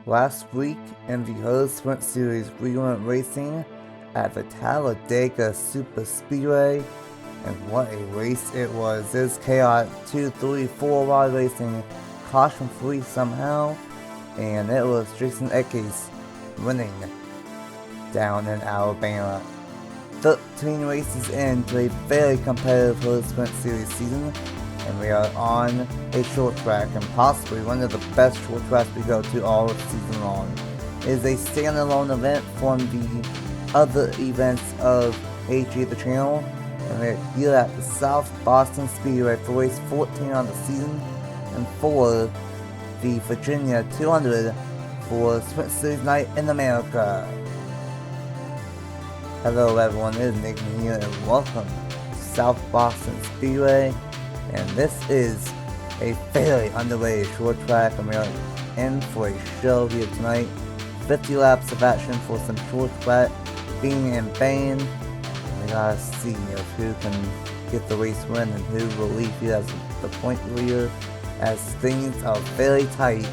Last week in the Herr Sprint Series, we went racing at the Talladega Super Speedway, and what a race it was. This chaotic 2, 3, 4 wide racing, caution free somehow, and it was Jason Eckes winning down in Alabama. 13 races into a very competitive Herr Sprint Series season, and we are on a short track, and possibly one of the best short tracks we go to all season long. It is a standalone event from the other events of AG the channel, and we're here at the South Boston Speedway for race 14 on the season, and for the Virginia 200 for Sprint Series Night in America. Hello everyone, it is Nathan here, and welcome to South Boston Speedway. And this is a very underrated short track, and we are in for a show here tonight. 50 laps of action for some short track being in Bain. We gotta see who can get the race win and who will leave here as the point leader, as things are very tight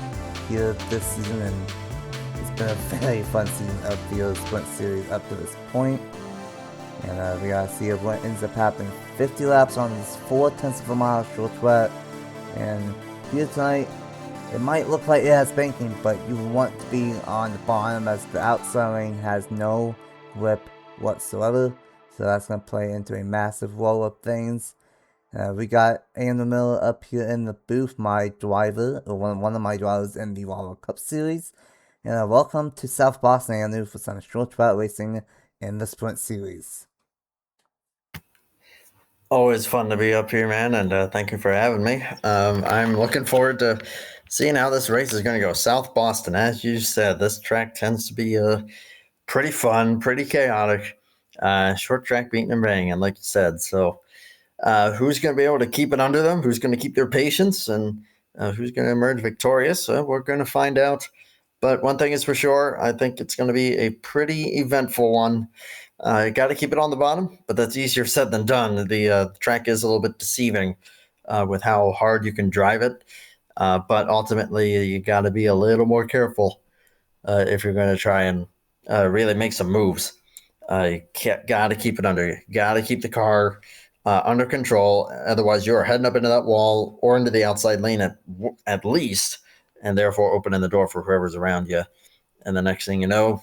here this season, and it's been a very fun season of the Sprint Series up to this point. And we gotta see what ends up happening. 50 laps on this 0.4 of a mile short track. And here tonight, it might look like it has banking, but you want to be on the bottom as the outside lane has no grip whatsoever. So that's gonna play into a massive role of things. We got Andrew Miller up here in the booth, my driver, or one of my drivers in the World Cup Series. And welcome to South Boston, Andrew, for some short track racing in the Sprint Series. Always fun to be up here, man, and thank you for having me. I'm looking forward to seeing how this race is going to go. South Boston, as you said, this track tends to be pretty fun, pretty chaotic, short track beating and banging, like you said. So who's going to be able to keep it under them? Who's going to keep their patience? And who's going to emerge victorious? We're going to find out. But one thing is for sure, I think it's going to be a pretty eventful one. You got to keep it on the bottom, but that's easier said than done. The track is a little bit deceiving with how hard you can drive it. But ultimately, you got to be a little more careful if you're going to try and really make some moves. You got to keep it under. You got to keep the car under control. Otherwise, you're heading up into that wall or into the outside lane at least, and therefore opening the door for whoever's around you. And the next thing you know,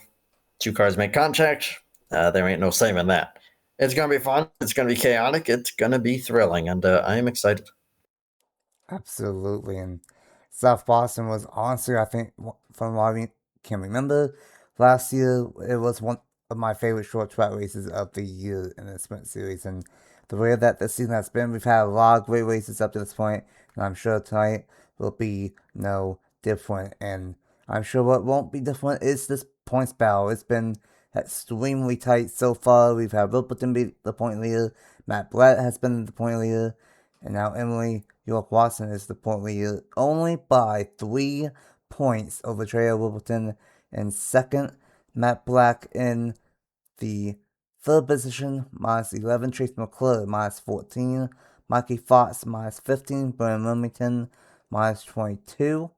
two cars make contact. There ain't no saving that. It's going to be fun. It's going to be chaotic. It's going to be thrilling, and I am excited. Absolutely, and South Boston was honestly, I think, from what I can remember, last year it was one of my favorite short track races of the year in the Sprint Series, and the way that this season has been, we've had a lot of great races up to this point, and I'm sure tonight will be no different, and I'm sure what won't be different is this points battle. It's been extremely tight so far. We've had Rippleton be the point leader, Matt Blatt has been the point leader, and now Emily York Watson is the point leader, only by 3 points over Treya Rippleton in second. Matt Black in the third position, -11. Chase McClure, -14. Mikey Fox, -15. Brian Wilmington, -22.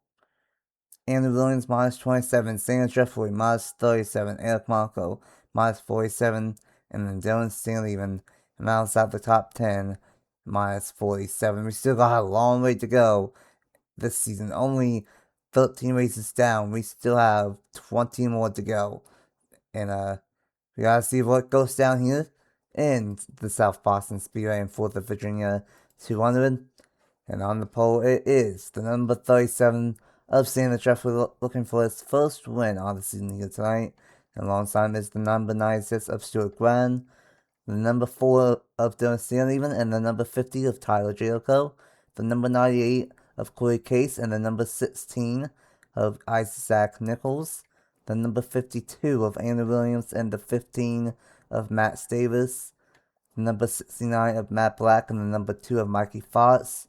Andrew Williams, -27. Sandra Jeffrey, -37. Eric Marco, -47. And then Dylan Stanley even rounds out the top 10, -47. We still got a long way to go this season. Only 13 races down. We still have 20 more to go. And we gotta see what goes down here in the South Boston Speedway and for the Virginia 200. And on the pole, it is the number 37 of Sandra Jeffrey looking for his first win on the season here tonight. And alongside him is the number 96 of Stuart Grand, the number 4 of Dylan Stanley, and the number 50 of Tyler Jericho, the number 98 of Corey Case, and the number 16 of Isaac Nichols, the number 52 of Andrew Williams, and the 15 of Matt Davis, the number 69 of Matt Black, and the number 2 of Mikey Fox,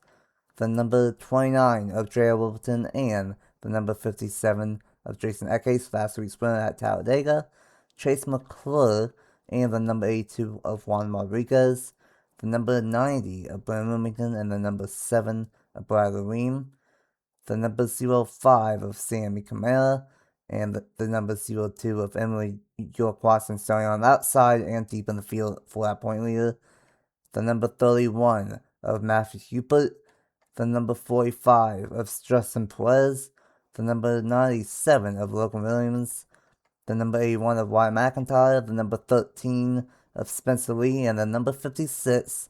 the number 29 of Drea Wilton, and the number 57 of Jason Eckes, last week's winner at Talladega, Chase McClure, and the number 82 of Juan Rodriguez, the number 90 of Brian Wilmington, and the number 7 of Brad Ream, the number 05 of Sammy Camara, and the number 02 of Emily York Watson starting on the outside and deep in the field for that point leader. The number 31 of Matthew Hubert, the number 45 of Justin Perez, the number 97 of Logan Williams, the number 81 of Wyatt McIntyre, the number 13 of Spencer Lee, and the number 56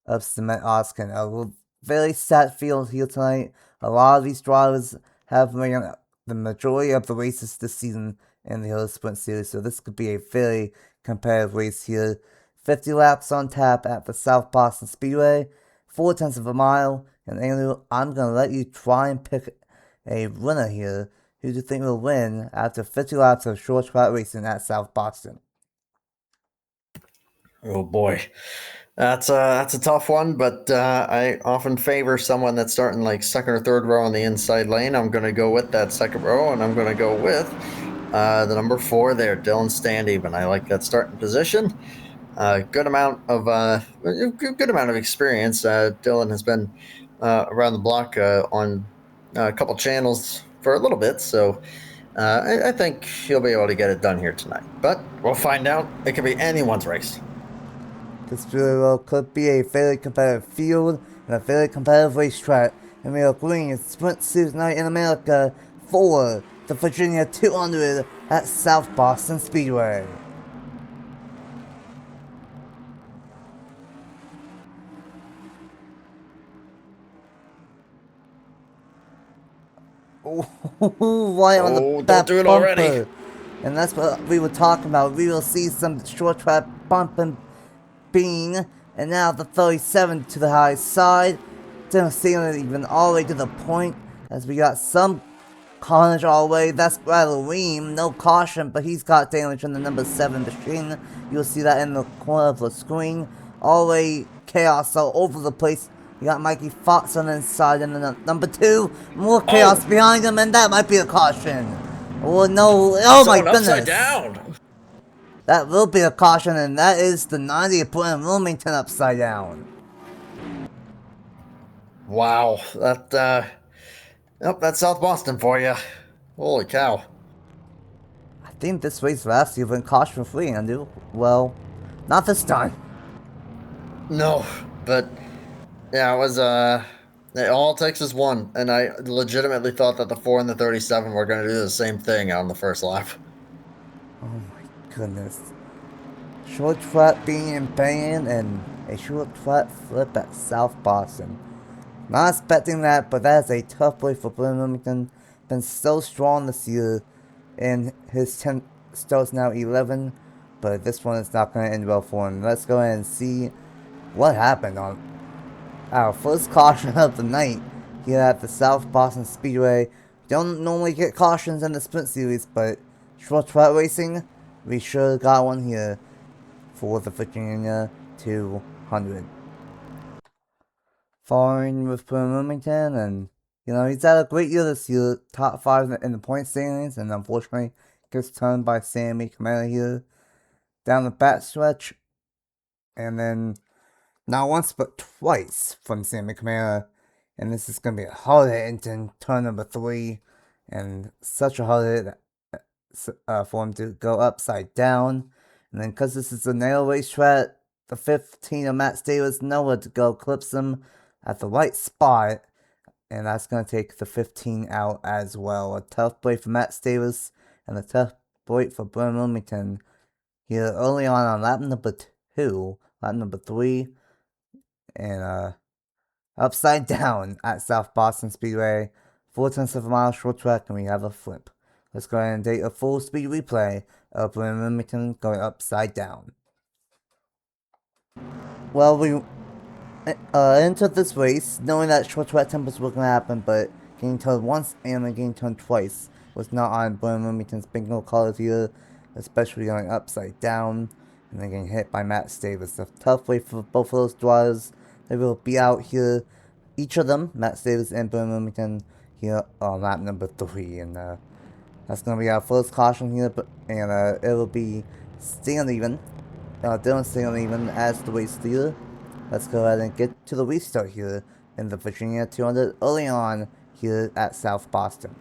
of Cement Oskin. A very sad field here tonight. A lot of these drivers have ran the majority of the races this season in the Hero Sprint Series, so this could be a very competitive race here. 50 laps on tap at the South Boston Speedway, 4/10 of a mile, and Andrew, I'm going to let you try and pick a winner here. Who do you think will win after 50 laps of short track racing at South Boston? Oh boy, that's a tough one, but I often favor someone that's starting like second or third row on the inside lane. I'm going to go with that second row, and I'm going to go with the number 4 there, Dylan Standeven. I like that starting position. Good amount of experience. Dylan has been around the block on a couple channels for a little bit, so I think he'll be able to get it done here tonight. But we'll find out. It could be anyone's race. This very well could be a very competitive field and a very competitive racetrack, and we are bringing Sprint Series Night in America for the Virginia 200 at South Boston Speedway. Right on the back don't do it bumper. already. And that's what we were talking about. We will see some short track bumping being, and now the 37 to the high side. Didn't see it even all the way to the point, as we got some carnage all the way. That's Bradley Weem, no caution, but he's got damage in the number 7 machine. You'll see that in the corner of the screen. All the way chaos all over the place. You got Mikey Fox on the inside, and then number 2, more chaos behind him, and that might be a caution. Oh no, oh my goodness. Upside down. That will be a caution, and that is the 90th point in Wilmington upside down. Wow, that's South Boston for you. Holy cow. I think this race last year went caution free, Andrew. Well, not this time. No, but yeah, it was it all takes is one, and I legitimately thought that the 4 and the 37 were going to do the same thing on the first lap. Oh my goodness. Short track being banned and a short track flip at South Boston. Not expecting that, but that is a tough way for Blaine Wilmington. Been so strong this year, and his 10 starts now 11, but this one is not going to end well for him. Let's go ahead and see what happened on our first caution of the night here at the South Boston Speedway. Don't normally get cautions in the Sprint Series, but short track racing, we sure got one here for the Virginia 200. Following with Wilmington, and he's had a great year this year, top 5 in the point standings, and unfortunately gets turned by Sammy Camara here down the backstretch, and then not once but twice from Sammy Camara, and this is going to be a hard hit into turn number 3, and such a hard hit for him to go upside down. And then because this is a narrow racetrack, the 15 of Matt Davis nowhere to go, clips him at the right spot, and that's going to take the 15 out as well. A tough break for Matt Davis, and a tough break for Brian Wilmington here early on lap number 2, lap number 3, and upside down at South Boston Speedway, 4/10 of a mile short track, and we have a flip. Let's go ahead and take a full speed replay of Brian Wilmington going upside down. Well, we entered this race knowing that short track tempers were going to happen, but getting turned once and then getting turned twice was not on Brian Wilmington's bingo card here, especially going upside down and then getting hit by Matt Davis. A tough way for both of those drivers. They will be out here, each of them, Matt Davis and Brian Wilmington, here on lap number 3, and that's going to be our first caution here, and it will be Standeven, Dylan Standeven as the race leader. Let's go ahead and get to the restart here in the Virginia 200 early on here at South Boston.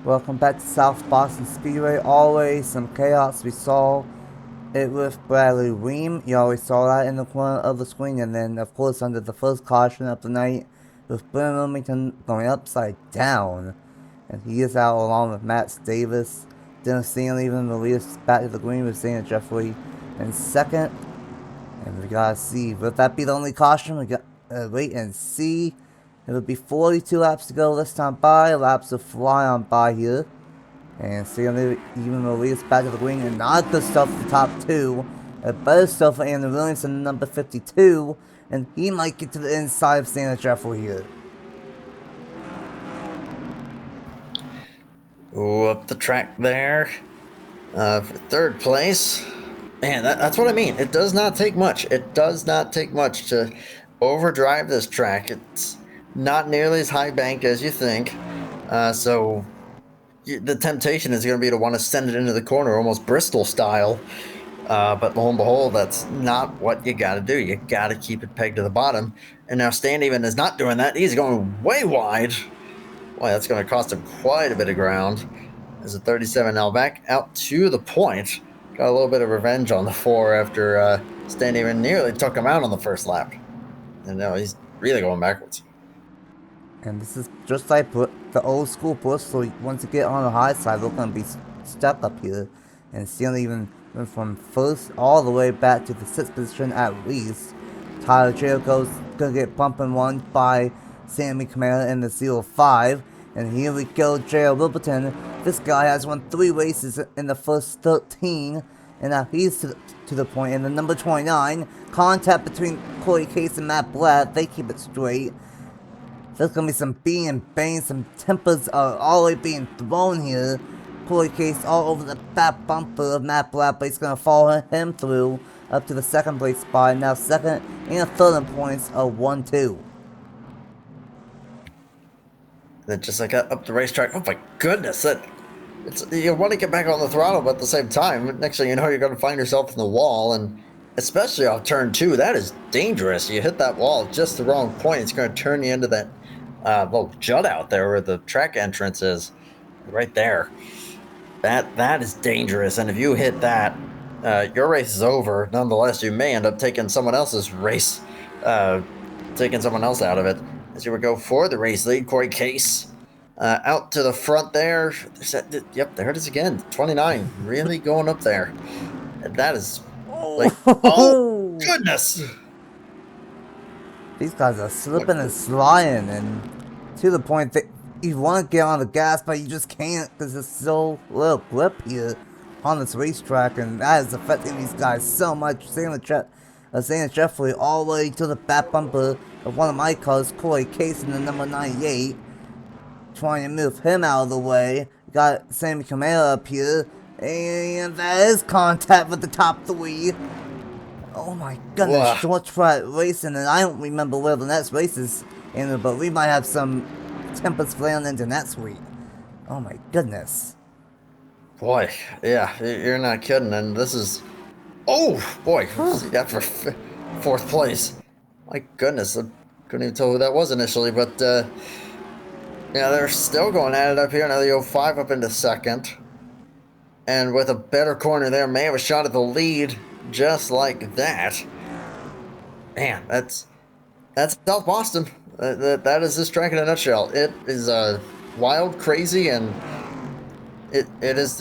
Welcome back to South Boston Speedway. Always some chaos. We saw it with Bradley Ream. You always saw that in the corner of the screen. And then, of course, under the first caution of the night, with Ben Wilmington going upside down. And he is out along with Matt Davis. Dennis Stanley even released back to the green with Dana Jeffrey in second. And we gotta see, would that be the only caution? We got wait and see. It would be 42 laps to go this time by. Laps will fly on by here. And Stanley even released back to the green. And not good stuff for the top two. Better stuff for Andrew Williamson, number 52. And he might get to the inside of Santa Jeffrey here. Ooh, up the track there for third place. Man, that's what I mean. It does not take much. It does not take much to overdrive this track. It's not nearly as high banked as you think. So the temptation is going to be to want to send it into the corner, almost Bristol style. But lo and behold, that's not what you got to do. You got to keep it pegged to the bottom. And now Stan even is not doing that. He's going way wide. Boy, that's going to cost him quite a bit of ground. There's a 37 now back out to the point. Got a little bit of revenge on the 4 after Stan even nearly took him out on the first lap. And now he's really going backwards. And this is just like the old school Bristol. Once you get on the high side, they're going to be stuck up here. And Stanley even went from first all the way back to the 6th position at least. Tyler Jericho's going to get bumping one by Sammy Camara in the 05. And here we go, J.R. Wilburton. This guy has won 3 races in the first 13. And now he's to the point. And the number 29, contact between Corey Case and Matt Blatt. They keep it straight. There's going to be some being and bang, some tempers are already being thrown here. Corey Case all over the back bumper of Matt Blatt, but he's going to follow him through up to the 2nd place spot. Now 2nd and 3rd in points of 1-2. Then just like up the racetrack, oh my goodness, you want to get back on the throttle, but at the same time, next thing you know, you're going to find yourself in the wall, and especially off turn 2, that is dangerous. You hit that wall at just the wrong point, it's going to turn you into that little jut out there where the track entrance is, right there. That is dangerous, and if you hit that, your race is over. Nonetheless, you may end up taking someone else's race, taking someone else out of it. As you would go for the race lead, Corey Case out to the front there. Yep, there it is again. 29, really going up there. And that is like, oh goodness! These guys are slipping and sliding, and to the point that you want to get on the gas, but you just can't because there's so little grip here on this racetrack, and that is affecting these guys so much. Same Jeffrey all the way to the back bumper of one of my cars, Corey Case in the number 98, trying to move him out of the way. Got Sammy Camara up here, and that is contact with the top 3. Oh my goodness, Wow. short track racing, and I don't remember where the next race is in, but we might have some tempers flailing into next week. Oh my goodness. Boy, yeah, you're not kidding, and this is, oh boy, yeah, for 4th place. My goodness, I couldn't even tell who that was initially, but yeah, they're still going at it up here. Now the 05 up into 2nd, and with a better corner there, may have a shot at the lead just like that. Man, that's South Boston. That is this track in a nutshell. It is wild, crazy, and it is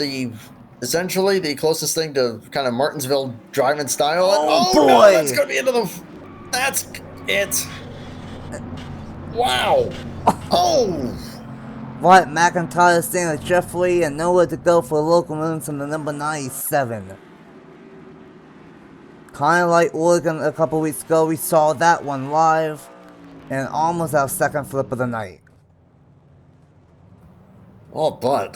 essentially the closest thing to kind of Martinsville driving style. Oh boy! No, that's gonna be into the. That's it. Wow. Oh. Right, McIntyre, Stanley Jeffrey, and nowhere to go for local moons in the number 97. Kind of like Oregon a couple weeks ago, we saw that one live, and almost our 2nd flip of the night. Oh, but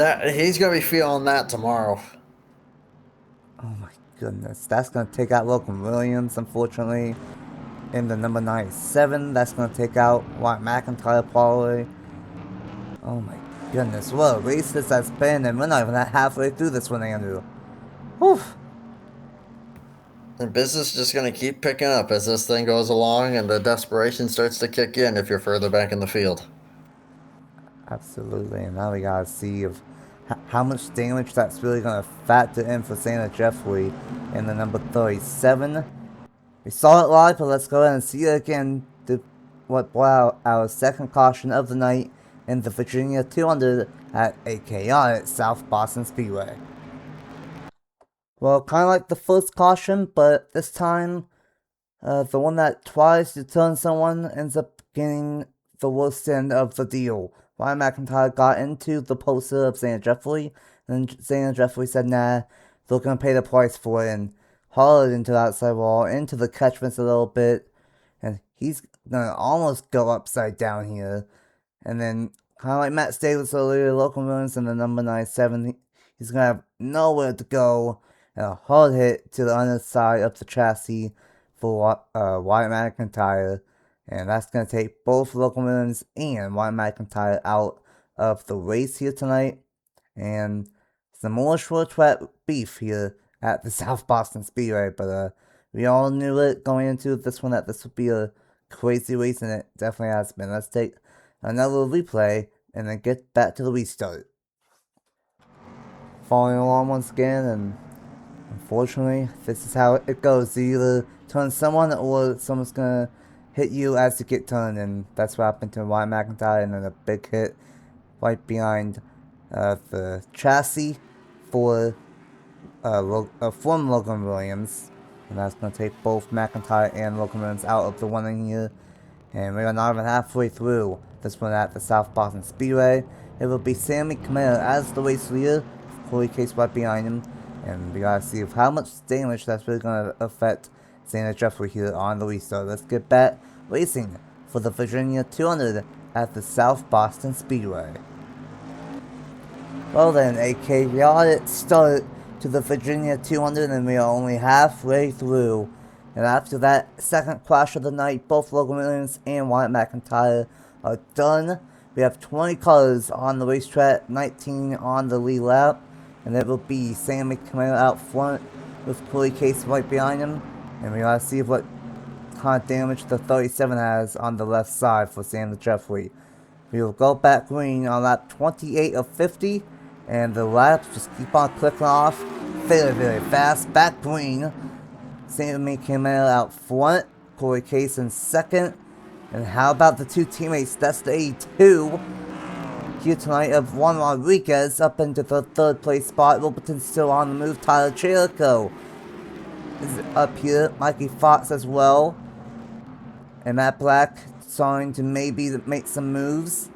that he's gonna be feeling that tomorrow. Oh my goodness, that's gonna take out Logan Williams, unfortunately. In the number 97, that's gonna take out White McIntyre probably. Oh my goodness, what a race this has been, and we're not even halfway through this one, Andrew. Whew. And business is just going to keep picking up as this thing goes along and the desperation starts to kick in if you're further back in the field. Absolutely, and now we gotta see if how much damage that's really gonna factor in for Santa Jeffrey in the number 37. We saw it live, but let's go ahead and see it again. What brought out our second caution of the night in the Virginia 200 at a chaotic South Boston Speedway. Well, kind of like the first caution, but this time, the one that tries to turn someone ends up getting the worst end of the deal. Ryan McIntyre got into the poster of Santa Jeffrey, and Santa Jeffrey said, nah, they're gonna pay the price for it, and hauled into the outside wall, into the catchments a little bit, and he's gonna almost go upside down here. And then, kind of like Matt Staples earlier, Local Ruins in the number 97, he's gonna have nowhere to go, and a hard hit to the underside of the chassis for Wyatt McIntyre. And that's going to take both Local Ruins and Wyatt McIntyre out of the race here tonight. And some more short track beef here at the South Boston Speedway. But we all knew it going into this one that this would be a crazy race, and it definitely has been. Let's take another replay and then get back to the restart. Following along once again, and unfortunately, this is how it goes. You either turn someone or someone's gonna hit you as you get turned, and that's what happened to Ryan McIntyre, and then a big hit right behind the chassis for from Logan Williams, and that's gonna take both McIntyre and Logan Williams out of the winning here. And we are not even halfway through this one at the South Boston Speedway. It will be Sammy Camaro as the race leader, Corey Case right behind him. And we gotta see how much damage that's really gonna affect Santa Jeffrey here on the restart. Let's get back racing for the Virginia 200 at the South Boston Speedway. Well then, a chaotic start to the Virginia 200, and we are only halfway through. And after that second crash of the night, both Logan Williams and Wyatt McIntyre are done. We have 20 cars on the racetrack, 19 on the lead lap, and it will be Sammy Camaro out front with Corey Case right behind him. And we gotta see what kind of damage the 37 has on the left side for Santa Jeffrey. We will go back green on lap 28 of 50, and the laps just keep on clicking off very, very fast. Back green. Sammy Camaro out front, Corey Case in second. And how about the two teammates? That's the 82 here tonight of Juan Rodriguez up into the third place spot. Wilburton's still on the move. Tyler Jericho is up here. Mikey Fox as well. And Matt Black starting to maybe make some moves.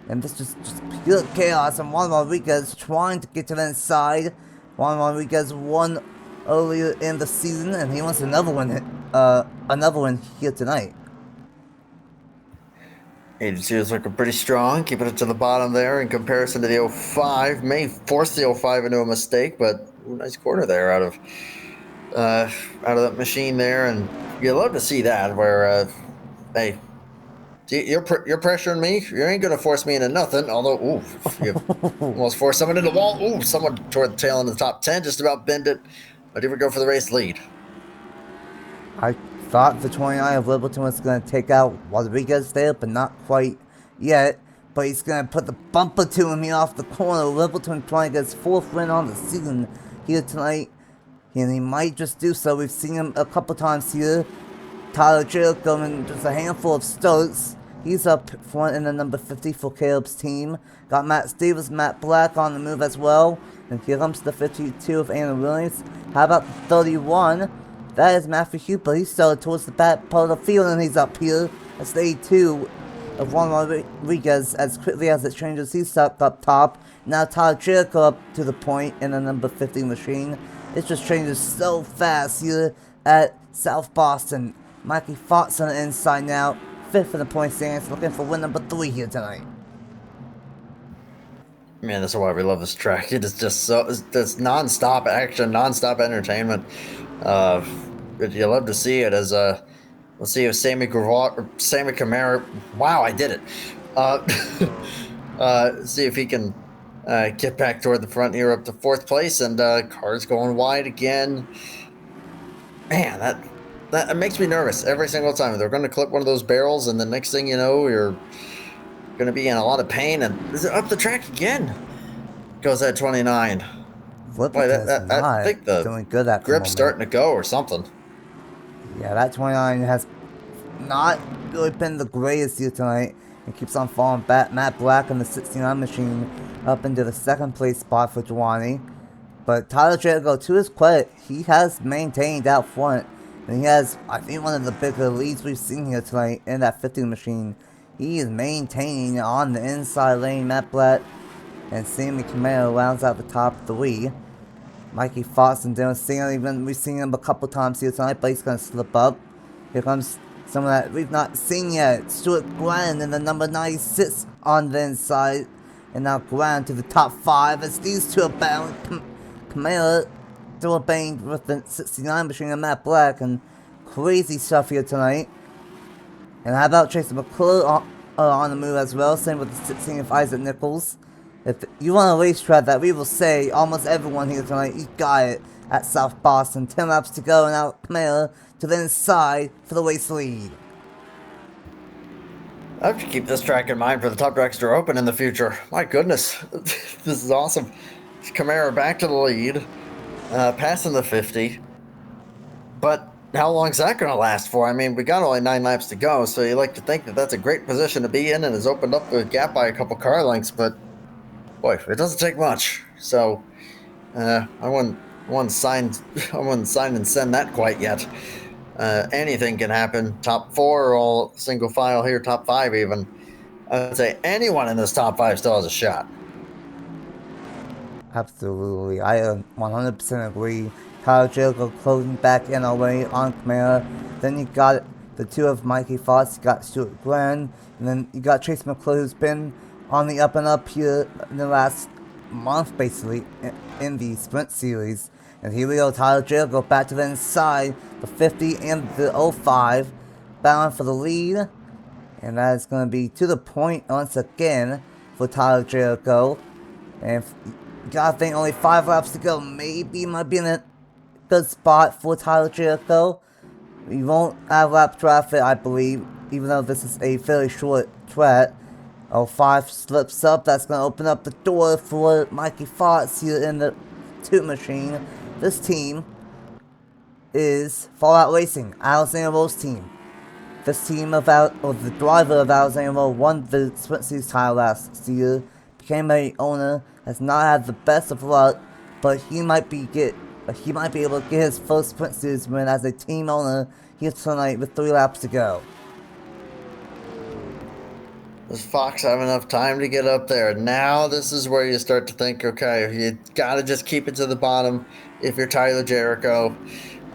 And this just pure chaos. And Juan Rodriguez trying to get to the inside. Juan Rodriguez won earlier in the season, and he wants another one here tonight. 82 is looking pretty strong, keeping it to the bottom there in comparison to the 05. May force the 05 into a mistake, but nice corner there out of that machine there, and you love to see that where hey, you're pressuring me. You ain't gonna force me into nothing. Although, ooh, you almost forced someone into the wall. Ooh, someone toward the tail end of the top 10, just about bend it. But here we go for the race lead. I thought the 29 of Littleton was going to take out Rodriguez there, but not quite yet. But he's going to put the bumper to him here off the corner. Littleton trying to get his fourth win on the season here tonight. And he might just do so. We've seen him a couple times here. Tyler Jericho in just a handful of starts. He's up front in the number 50 for Caleb's team. Got Matt Stevens, Matt Black on the move as well. And here comes the 52 of Anna Williams. How about the 31? That is Matthew Huber. He started towards the back part of the field, and he's up here. That's the 82 of Juan Rodriguez. As quickly as it changes, he's stuck up top. Now Tyler Jericho up to the point in the number 50 machine. It just changes so fast here at South Boston. Mikey Fox on the inside now. Fifth in the point standings, looking for win number 3 here tonight. Man, that's why we love this track. It is just it's non-stop action, non-stop entertainment. You love to see it as let's see if Sammy Camaro. Wow, I did it. See if he can get back toward the front here up to 4th place, and cars going wide again. Man, that makes me nervous every single time. They're going to clip one of those barrels, and the next thing you know, you're going to be in a lot of pain. And is it up the track again? Goes at 29. Boy, Flipperton's I not think the doing good at the grip's moment. starting to go or something. Yeah, that 29 has not really been the greatest here tonight. It keeps on falling back. Matt Black in the 69 machine up into the second place spot for Giovanni. But Tyler Jericho, to his credit, he has maintained out front. And he has, I think, one of the bigger leads we've seen here tonight in that 50 machine. He is maintaining on the inside lane. Matt Black and Sammy Camaro rounds out the top three. Mikey Fox and Dylan Singer, we've seen him a couple times here tonight, but he's going to slip up. Here comes someone that we've not seen yet. Stuart Glenn in the number 96 on the inside. And now Glenn to the top 5 as these two are battling. Camaro still banged with the 69 machine and Matt Black, and crazy stuff here tonight. And how about Jason McClure on the move as well, same with the 16 of Isaac Nichols. If you want a racetrack that we will say almost everyone here tonight, you got it at South Boston. 10 laps to go, and now Camaro to the inside for the race lead. I have to keep this track in mind for the top tracks to open in the future. My goodness, this is awesome. Camaro back to the lead, passing the 50. But how long is that going to last for? I mean, we got only 9 laps to go, so you like to think that that's a great position to be in and has opened up the gap by a couple car lengths, but boy, it doesn't take much. So I wouldn't sign and send that quite yet. Anything can happen. Top 4 or all single file here, top 5 even. I would say anyone in this top 5 still has a shot. Absolutely, I 100% agree. Tyler Jericho closing back in already on Camaro. Then you got the two of Mikey Fox, you got Stuart Glenn, and then you got Chase McClure, who's been on the up and up here in the last month, basically, in the sprint series. And here we go, Tyler Jericho back to the inside, the 50 and the 05, bound for the lead. And that is going to be to the point once again for Tyler Jericho. And you gotta think only 5 laps to go. Maybe might be in a good spot for Tyler Jericho. We won't have lap traffic, I believe, even though this is a fairly short track. 05 slips up. That's going to open up the door for Mikey Fox here in the 2 machine. This team is Fallout Racing, Alexander Rowe's team. This team of the driver of Alexander Rowe won the Sprint Series title last year. Became a owner. Has not had the best of luck, but he might be able to get his first Sprint Series win as a team owner here tonight with 3 laps to go. Does Fox have enough time to get up there? Now this is where you start to think, okay, you gotta just keep it to the bottom if you're Tyler Jericho.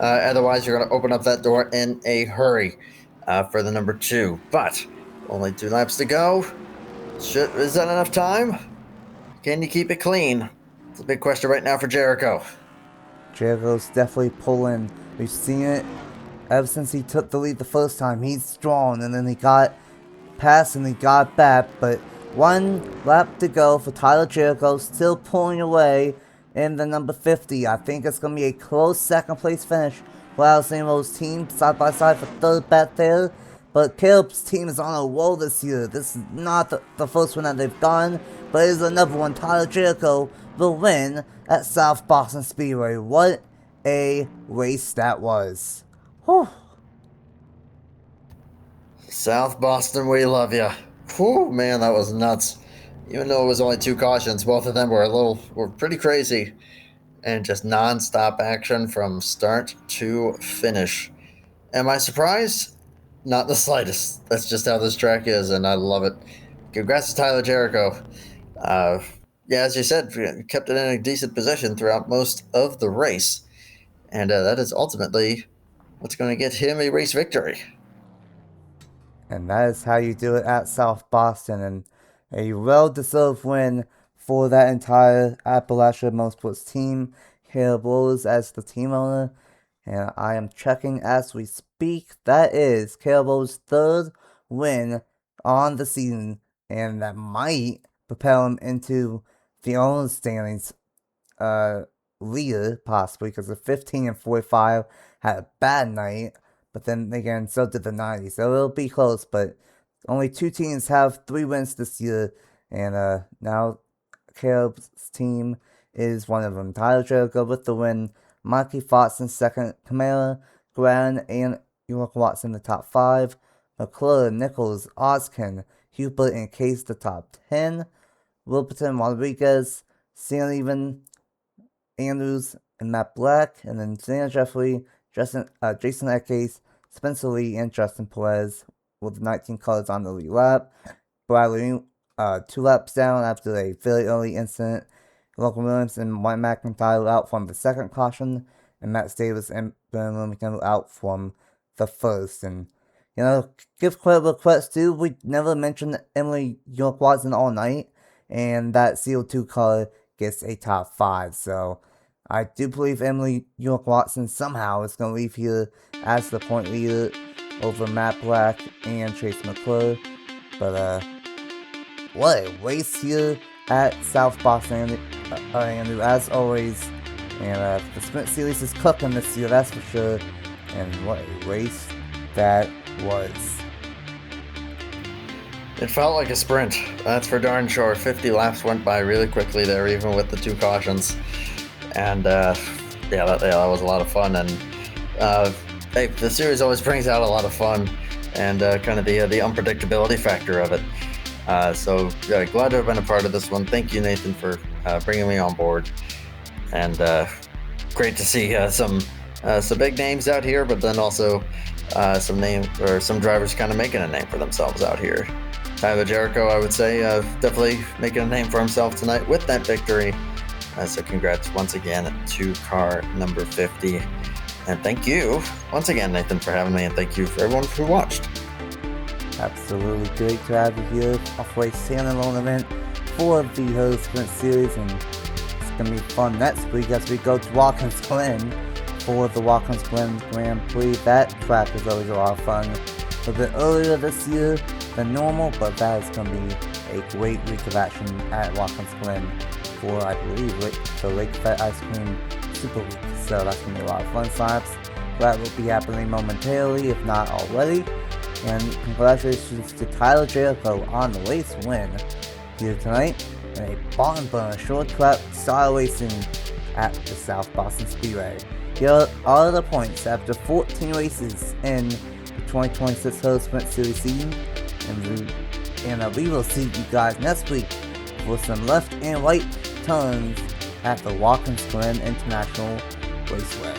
Otherwise, you're gonna open up that door in a hurry for the number 2. But only 2 laps to go. Is that enough time? Can you keep it clean? It's a big question right now for Jericho. Jericho's definitely pulling. We've seen it ever since he took the lead the first time. He's strong, and then he got past and he got back. But 1 lap to go for Tyler Jericho, still pulling away in the number 50. I think it's going to be a close second place finish for Alexander Rowe's team, side by side for 3rd back there. But Caleb's team is on a roll this year. This is not the first one that they've done, but it is another one. Tyler Jericho will win at South Boston Speedway. What a race that was. Whew. South Boston, we love you. Whew, man, that was nuts. Even though it was only 2 cautions, both of them were pretty crazy. And just non-stop action from start to finish. Am I surprised? Not the slightest. That's just how this track is, and I love it. Congrats to Tyler Jericho. Yeah, as you said, kept it in a decent position throughout most of the race. And that is ultimately what's going to get him a race victory. And that is how you do it at South Boston. And a well-deserved win for that entire Appalachia Motorsports team. Caleb Rose as the team owner. And I am checking as we speak. That is Caleb Rose's 3rd win on the season. And that might propel him into the owner's standings leader, possibly, because the 15 and 45 had a bad night. But then again, so did the 90. So it'll be close, but Only 2 teams have 3 wins this year, and now Caleb's team is one of them. Tyler Jericho with the win, Mikey Fox in second, Kamara, Grant, and York Watson in the top 5, McClure, Nichols, Oskin, Hubert, and Case the top 10, Wilberton, Rodriguez, Sandeven, Andrews, and Matt Black, and then Zana Jeffrey, Jason Eckes, Spencer Lee, and Justin Perez with 19 cars on the lead lap. Bradley 2 laps down after a very early incident. Logan Williams and Mike McIntyre out from the second caution, and Matt Davis and Ben Wilmington out from the first. And, give credit where credit's due. We never mentioned Emily York Watson all night, and that CO2 car gets a top 5. So I do believe Emily York Watson somehow is going to leave here as the point leader over Matt Black and Chase McClure. But what a race here at South Boston, Andrew, as always. And the Sprint Series is cooking this year, that's for sure. And what a race that was. It felt like a sprint, that's for darn sure. 50 laps went by really quickly there, even with the 2 cautions. And that was a lot of fun. And hey, the series always brings out a lot of fun and kind of the unpredictability factor of it. So glad to have been a part of this one. Thank you, Nathan, for bringing me on board. And great to see some big names out here, but then also some drivers kind of making a name for themselves out here. Tyler Jericho, I would say, definitely making a name for himself tonight with that victory. So congrats once again to car number 50. And thank you once again, Nathan, for having me, and thank you for everyone who watched. Absolutely great to have you here. Halfway standalone event for the Herr Sprint Series, and it's going to be fun next week as we go to Watkins Glen for the Watkins Glen Grand Prix. That track is always a lot of fun. A bit earlier this year than normal, but that is going to be a great week of action at Watkins Glen for, I believe, the Lake Fed Ice Cream Super Week. So that's going to be a lot of fun slaps. That will be happening momentarily, if not already. And congratulations to Tyler Jericho on the race win here tonight in a barn burner short track style racing at the South Boston Speedway. Here are the points after 14 races in the 2026 Herr Sprint Series season. And we will see you guys next week for some left and right turns at the Watkins Glen International Raceway.